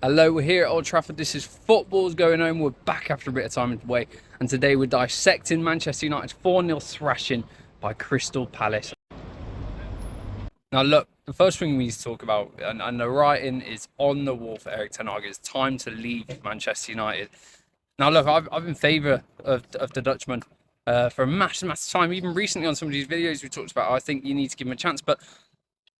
Hello, we're here at Old Trafford. This is Football's Going Home. We're back after a bit of time away, and today we're dissecting Manchester United's 4-0 thrashing by Crystal Palace. Now look, the first thing we need to talk about, and the writing is on the wall for Erik ten Hag, it's time to leave Manchester United. Now look, I've in favour of the Dutchman for a massive time. Even recently on some of these videos we talked about, I think you need to give him a chance, but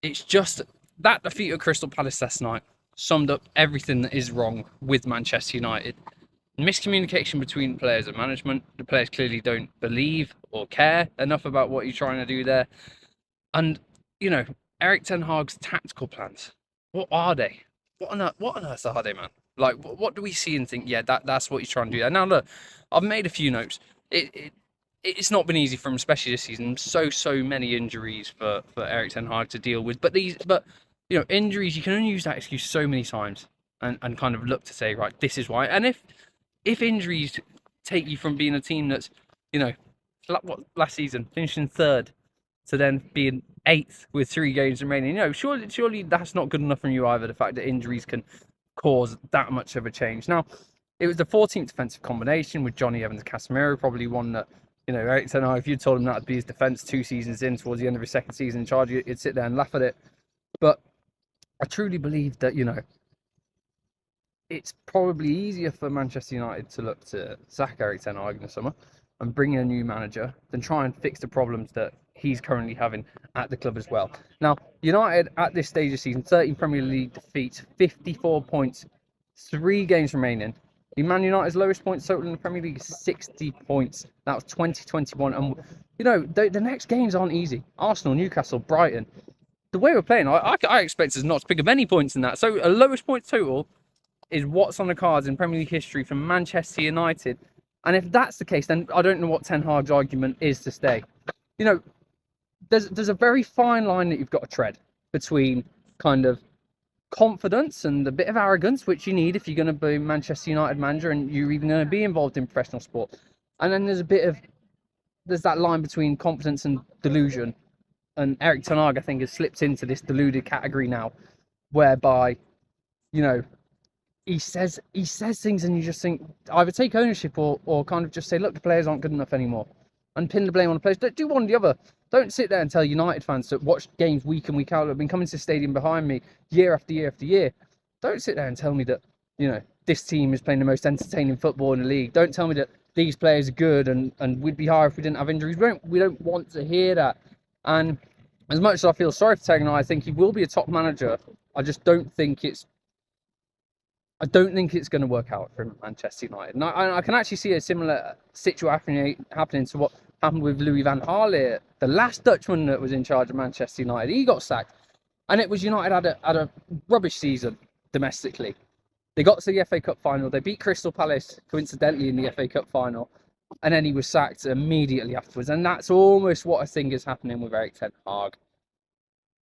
it's just that defeat at Crystal Palace last night summed up everything that is wrong with Manchester United. Miscommunication between players and management. The players clearly don't believe or care enough about what you're trying to do there. And, you know, Erik ten Hag's tactical plans, what are they? What on earth are they, man? Like, what do we see and think, yeah, that's what he's trying to do there? Now, look, I've made a few notes. It's not been easy for him, especially this season. So many injuries for Erik ten Hag to deal with. But you know, injuries, you can only use that excuse so many times and kind of look to say, right, this is why. And if injuries take you from being a team that's, you know, what last season, finishing third, to then being eighth with 3 games remaining, you know, surely that's not good enough from you either, the fact that injuries can cause that much of a change. Now, it was the 14th defensive combination with Johnny Evans and Casemiro, probably one that, you know, Erik ten Hag, if you told him that would be his defence 2 seasons in, towards the end of his 2nd season in charge, you'd sit there and laugh at it. But I truly believe that, you know, it's probably easier for Manchester United to look to sack Erik ten Hag in the summer and bring in a new manager than try and fix the problems that he's currently having at the club as well. Now, United at this stage of season, 13 Premier League defeats, 54 points, 3 games remaining. Man United's lowest points total in the Premier League is 60 points. That was 2021. And, you know, the next games aren't easy. Arsenal, Newcastle, Brighton. The way we're playing, I expect us not to pick up any points in that. So a lowest point total is what's on the cards in Premier League history for Manchester United. And if that's the case, then I don't know what ten Hag's argument is to stay. You know, there's a very fine line that you've got to tread between kind of confidence and a bit of arrogance, which you need if you're going to be Manchester United manager and you're even going to be involved in professional sport. And then there's that line between confidence and delusion. And Erik ten Hag, I think, has slipped into this deluded category now, whereby, you know, he says things and you just think, either take ownership or kind of just say, look, the players aren't good enough anymore, and pin the blame on the players. Don't do one or the other. Don't sit there and tell United fans that watch games week in, week out, that have been coming to the stadium behind me year after year after year. Don't sit there and tell me that, you know, this team is playing the most entertaining football in the league. Don't tell me that these players are good and we'd be higher if we didn't have injuries. We don't want to hear that. And as much as I feel sorry for Ten Hag, I think he will be a top manager. I just don't think it's going to work out for Manchester United. And I can actually see a similar situation happening to what happened with Louis van Gaal, the last Dutchman that was in charge of Manchester United. He got sacked, and it was United had a rubbish season domestically. They got to the FA Cup final. They beat Crystal Palace coincidentally in the FA Cup final, and then he was sacked immediately afterwards. And that's almost what I think is happening with Erik ten Hag.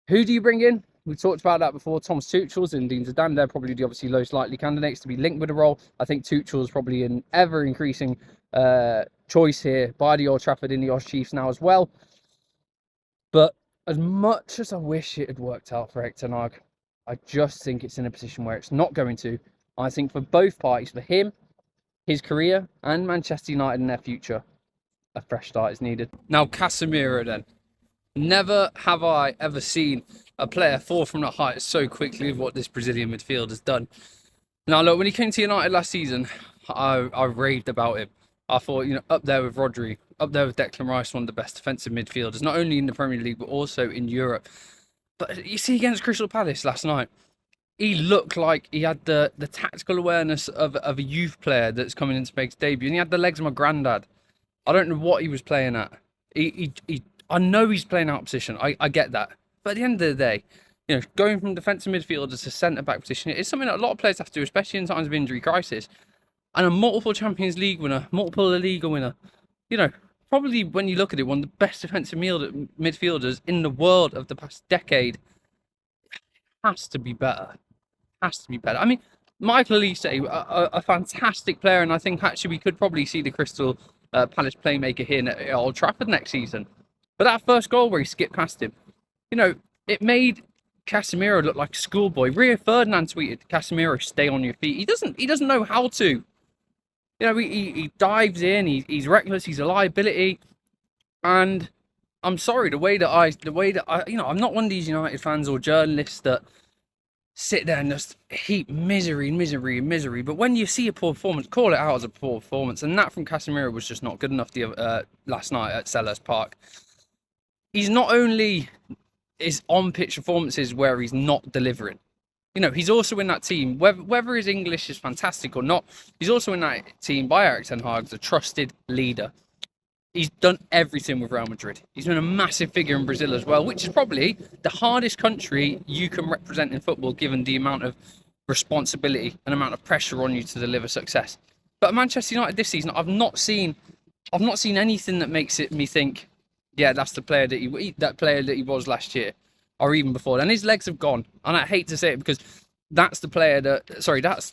Who do you bring in? We talked about that before. Thomas Tuchel's and Dean Zidane. They're probably the obviously most likely candidates to be linked with the role. I think Tuchel's probably an ever-increasing choice here by the Old Trafford in the Oz Chiefs now as well. But as much as I wish it had worked out for Erik ten Hag, I just think it's in a position where it's not going to. I think for both parties, for him, his career, and Manchester United and their future, a fresh start is needed. Now, Casemiro then. Never have I ever seen a player fall from the heights so quickly with what this Brazilian midfield has done. Now, look, when he came to United last season, I raved about him. I thought, you know, up there with Rodri, up there with Declan Rice, one of the best defensive midfielders, not only in the Premier League, but also in Europe. But you see against Crystal Palace last night, he looked like he had the tactical awareness of a youth player that's coming in to make his debut. And he had the legs of my granddad. I don't know what he was playing at. I know he's playing out of position. I get that. But at the end of the day, you know, going from defensive midfielder to centre-back position is something that a lot of players have to do, especially in times of injury crisis. And a multiple Champions League winner, multiple La Liga winner, you know, probably when you look at it, one of the best defensive midfielders in the world of the past decade, has to be better. Has to be better. I mean, Michael Elise, a fantastic player, and I think actually we could probably see the Crystal Palace playmaker here at Old Trafford next season. But that first goal where he skipped past him, you know, it made Casemiro looked like a schoolboy. Rio Ferdinand tweeted, "Casemiro, stay on your feet." He doesn't know how to. You know, he dives in. He's reckless. He's a liability. And I'm sorry, you know, I'm not one of these United fans or journalists that sit there and just heap misery. But when you see a poor performance, call it out as a poor performance. And that from Casemiro was just not good enough last night at Selhurst Park. He's not only his on-pitch performances where he's not delivering. You know, he's also in that team, whether his English is fantastic or not, he's also in that team by Erik ten Hag as a trusted leader. He's done everything with Real Madrid. He's been a massive figure in Brazil as well, which is probably the hardest country you can represent in football, given the amount of responsibility and amount of pressure on you to deliver success. But at Manchester United this season, I've not seen anything that makes me think, yeah, that's the player that he was last year, or even before. And his legs have gone, and I hate to say it because that's the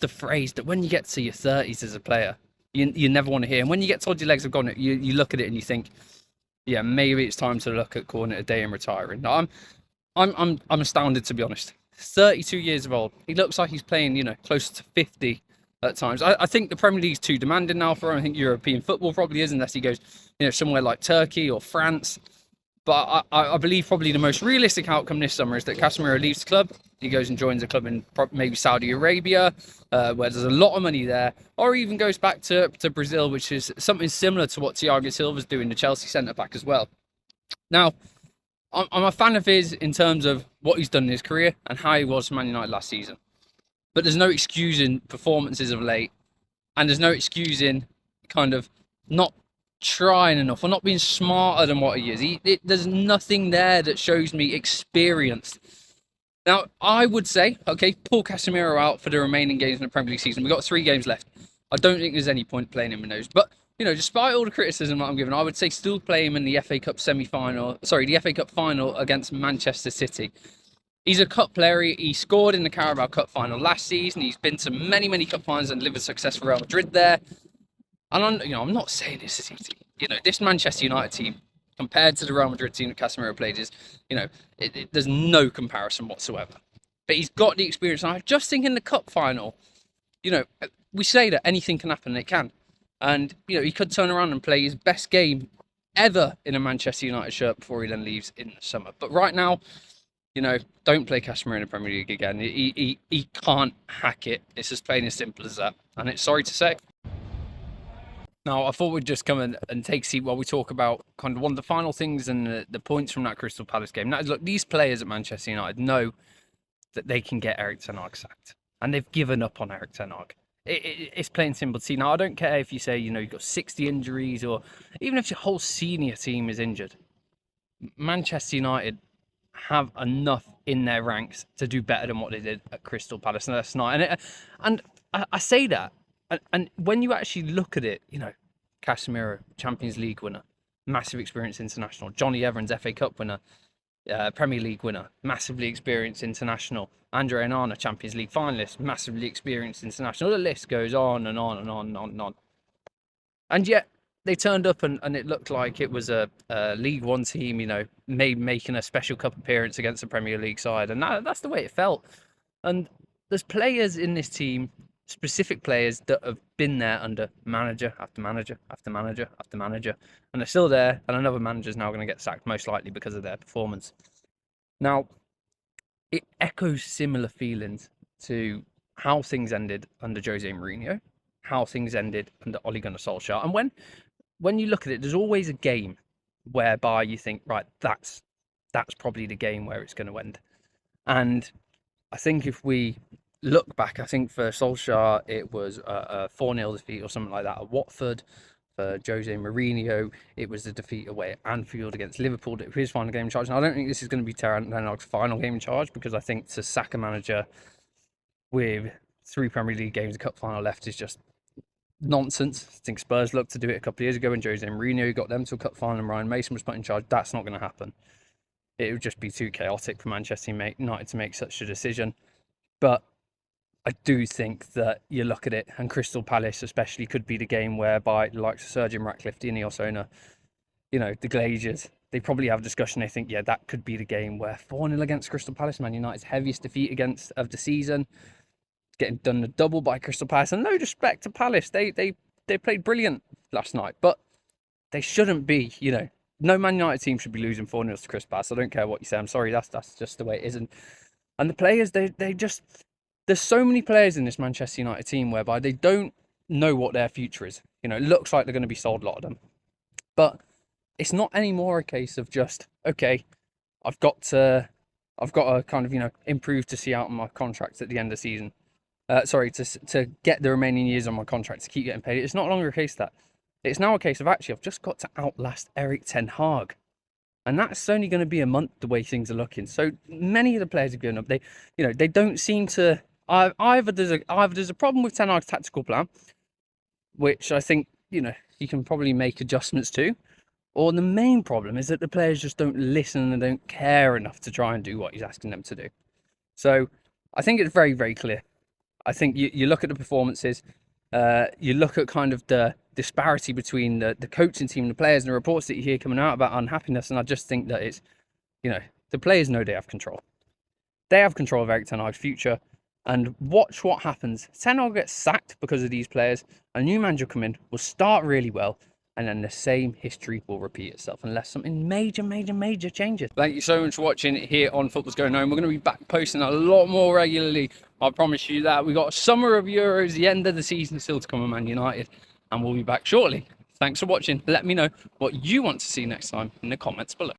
phrase that when you get to your 30s as a player, you never want to hear. And when you get told your legs have gone, you look at it and you think, yeah, maybe it's time to look at calling it a day and retiring. I'm astounded, to be honest. 32 years of old. He looks like he's playing, you know, close to 50 at times. I think the Premier League's too demanding now for him. I think European football probably is, unless he goes, you know, somewhere like Turkey or France. But I believe probably the most realistic outcome this summer is that Casemiro leaves the club. He goes and joins a club in maybe Saudi Arabia, where there's a lot of money there, or even goes back to Brazil, which is something similar to what Thiago Silva's doing, the Chelsea centre-back as well. Now, I'm a fan of his in terms of what he's done in his career and how he was for Man United last season. But there's no excusing performances of late, and there's no excusing kind of not trying enough or not being smarter than what he is. There's nothing there that shows me experienced. Now, I would say, okay, pull Casemiro out for the remaining games in the Premier League season. We've got 3 games left. I don't think there's any point playing him in those. But, you know, despite all the criticism that I'm giving, I would say still play him in the FA Cup the FA Cup final against Manchester City. He's a cup player. He scored in the Carabao Cup final last season. He's been to many cup finals and delivered success for Real Madrid there. And I'm not saying this is easy. You know, this Manchester United team, compared to the Real Madrid team that Casemiro played, is, you know, there's no comparison whatsoever. But he's got the experience. And I just think in the cup final, you know, we say that anything can happen, and it can. And, you know, he could turn around and play his best game ever in a Manchester United shirt before he then leaves in the summer. But right now, you know, don't play Casemiro in the Premier League again. He can't hack it. It's as plain as simple as that. And it's sorry to say. Now, I thought we'd just come and take a seat while we talk about kind of one of the final things and the points from that Crystal Palace game. Now, look, these players at Manchester United know that they can get Erik ten Hag sacked, and they've given up on Erik ten Hag. It's plain simple to see. Now, I don't care if you say, you know, you've got 60 injuries, or even if your whole senior team is injured. Manchester United have enough in their ranks to do better than what they did at Crystal Palace last night. And I say that. And when you actually look at it, you know, Casemiro, Champions League winner, massive experience international. Johnny Evans, FA Cup winner, Premier League winner, massively experienced international. Andre Onana, Champions League finalist, massively experienced international. The list goes on and on and on and on and on. And yet they turned up and it looked like it was a League One team, you know, making a special cup appearance against a Premier League side. And that's the way it felt. And there's players in this team, specific players, that have been there under manager after manager after manager after manager, and they're still there, and another manager's now going to get sacked, most likely because of their performance. Now, it echoes similar feelings to how things ended under Jose Mourinho, how things ended under Ole Gunnar Solskjaer. And when you look at it, there's always a game whereby you think, right, that's probably the game where it's going to end. And I think if we look back, I think for Solskjaer it was a 4-0 defeat or something like that at Watford. For Jose Mourinho, it was a defeat away at Anfield against Liverpool, his final game in charge. And I don't think this is going to be Ten Hag's final game in charge, because I think to sack a manager with 3 Premier League games, a cup final left, is just nonsense. I think Spurs looked to do it a couple of years ago when Jose Mourinho got them to a cup final and Ryan Mason was put in charge. That's not going to happen. It would just be too chaotic for Manchester United to make such a decision. But I do think that you look at it, and Crystal Palace especially could be the game whereby the likes of Sir Jim Ratcliffe, Ineos owner, you know, the Glazers, they probably have a discussion. They think, yeah, that could be the game where 4-0 against Crystal Palace, Man United's heaviest defeat of the season, getting done a double by Crystal Palace. And no disrespect to Palace, they played brilliant last night, but they shouldn't be, no Man United team should be losing 4-0 to Crystal Palace. I don't care what you say. I'm sorry, that's just the way it is. And the players, they just, there's so many players in this Manchester United team whereby they don't know what their future is. It looks like they're going to be sold, a lot of them. But it's not anymore a case of just, okay, I've got to kind of, improve to see out on my contract at the end of the season. To get the remaining years on my contract to keep getting paid. It's not longer a case of that. It's now a case of, actually, I've just got to outlast Erik ten Hag. And that's only going to be a month the way things are looking. So many of the players have given up. They don't seem to, either there's a problem with Ten Hag's tactical plan, which I think, you can probably make adjustments to. Or the main problem is that the players just don't listen and don't care enough to try and do what he's asking them to do. So I think it's very, very clear. I think you look at the performances, you look at kind of the disparity between the coaching team and the players and the reports that you hear coming out about unhappiness. And I just think that it's, the players know they have control. They have control of Erik ten Hag's future. And watch what happens. Ten Hag gets sacked because of these players. A new manager come in, will start really well, and then the same history will repeat itself unless something major changes. Thank you so much for watching here on Football's Going Home. We're going to be back posting a lot more regularly. I promise you that. We've got a summer of Euros, the end of the season still to come with Man United, and we'll be back shortly. Thanks for watching. Let me know what you want to see next time in the comments below.